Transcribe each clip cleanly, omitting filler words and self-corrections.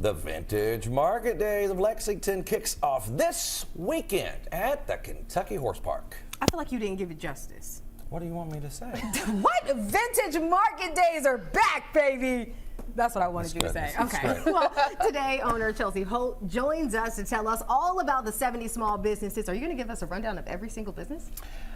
The Vintage Market Days of Lexington kicks off this weekend at the Kentucky Horse Park. I feel like you didn't give it justice. What do you want me to say? What? Vintage Market Days are back, baby. That's what I wanted you to say. Okay. Well, today, owner Chelsie Holt joins us to tell us all about the 70 small businesses. Are you going to give us a rundown of every single business?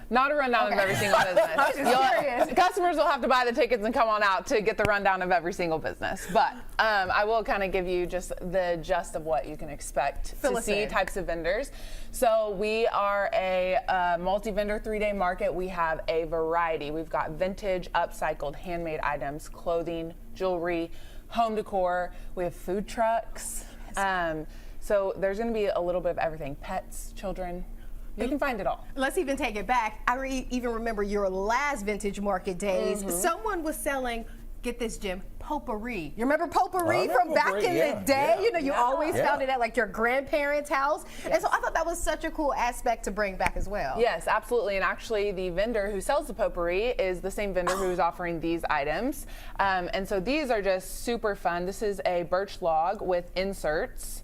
Not a rundown of every single business. Customers will have to buy the tickets and come on out to get the rundown of every single business. But I will kind of give you just the gist of what you can expect to see types of vendors. So we are a multi-vendor 3-day market. We have a variety. We've got vintage, upcycled, handmade items, clothing, jewelry, home decor. We have food trucks. So there's going to be a little bit of everything. Pets, children. You can find it all. Let's even take it back. I even remember your last Vintage Market Days. Someone was selling, get this, Jim, potpourri. You remember potpourri from back in the day? You know, you always found it at like your grandparents' house. And so I thought that was such a cool aspect to bring back as well. Yes, absolutely. And actually the vendor who sells the potpourri is the same vendor who's offering these items. And so these are just super fun. This is a birch log with inserts.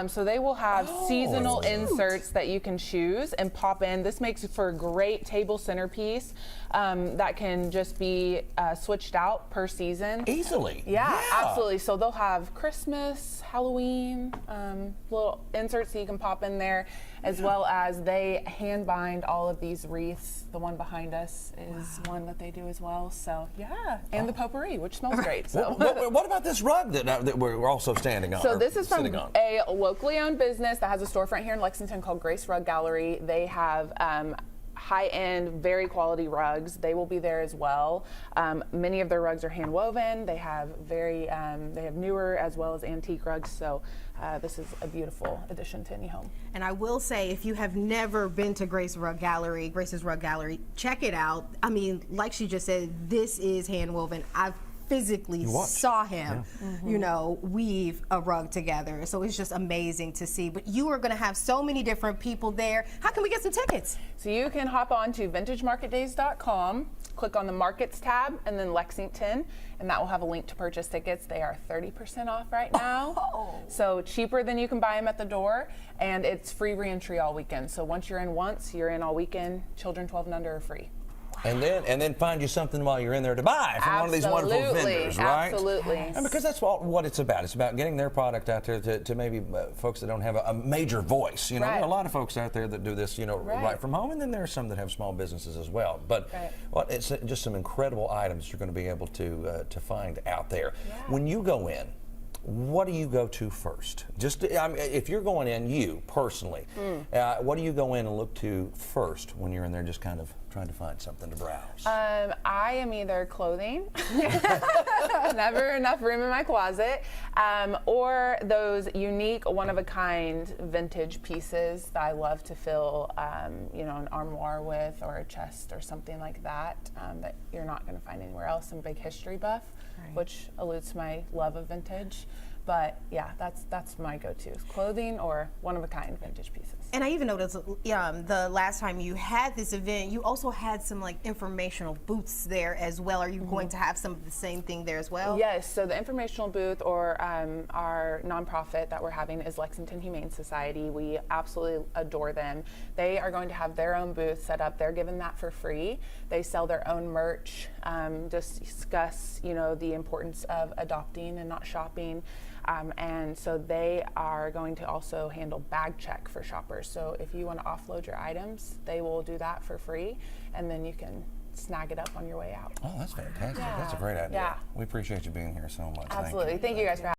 So they will have seasonal inserts that you can choose and pop in. This makes for a great table centerpiece that can just be switched out per season. Easily. Yeah, absolutely. So they'll have Christmas, Halloween, little inserts that you can pop in there, as well as they hand bind all of these wreaths. The one behind us is one that they do as well. So yeah, and the potpourri, which smells great. So what about this rug that we're also standing on? So this is from a locally owned business that has a storefront here in Lexington called Grace Rug Gallery. They have high-end, very quality rugs. They will be there as well. Many of their rugs are hand woven. They have they have newer as well as antique rugs. So this is a beautiful addition to any home. And I will say, if you have never been to Grace's Rug Gallery, check it out. I mean, like she just said, this is hand woven. I've physically saw him, you know, weave a rug together. So it's just amazing to see. But you are going to have so many different people there. How can we get some tickets? So you can hop on to vintagemarketdays.com, click on the Markets tab, and then Lexington, and that will have a link to purchase tickets. They are 30% off right now. So cheaper than you can buy them at the door, and it's free re-entry all weekend. So once you're in once, you're in all weekend. Children 12 and under are free. And then find you something while you're in there to buy from one of these wonderful vendors, right? Absolutely. And because that's what it's about. It's about getting their product out there to maybe folks that don't have a major voice. You know, there are a lot of folks out there that do this, you know, right from home, and then there are some that have small businesses as well. But it's just some incredible items you're going to be able to find out there. When you go in, what do you go to first? Just if you're going in, you personally, what do you go in and look to first when you're in there just kind of trying to find something to browse? I am either clothing, never enough room in my closet, or those unique, one-of-a-kind vintage pieces that I love to fill, you know, an armoire with, or a chest or something like that, that you're not going to find anywhere else. I'm a big history buff, which alludes to my love of vintage. But yeah, that's my go-to, clothing or one-of-a-kind vintage pieces. And I even noticed the last time you had this event, you also had some like informational booths there as well. Are you going to have some of the same thing there as well? Yes, so the informational booth, or our nonprofit that we're having, is Lexington Humane Society. We absolutely adore them. They are going to have their own booth set up. They're given that for free. They sell their own merch, just discuss, you know, the importance of adopting and not shopping. And so they are going to also handle bag check for shoppers. So if you want to offload your items, they will do that for free, and then you can snag it up on your way out. Oh, that's fantastic. That's a great idea. We appreciate you being here so much. Absolutely. Thank you guys for having me.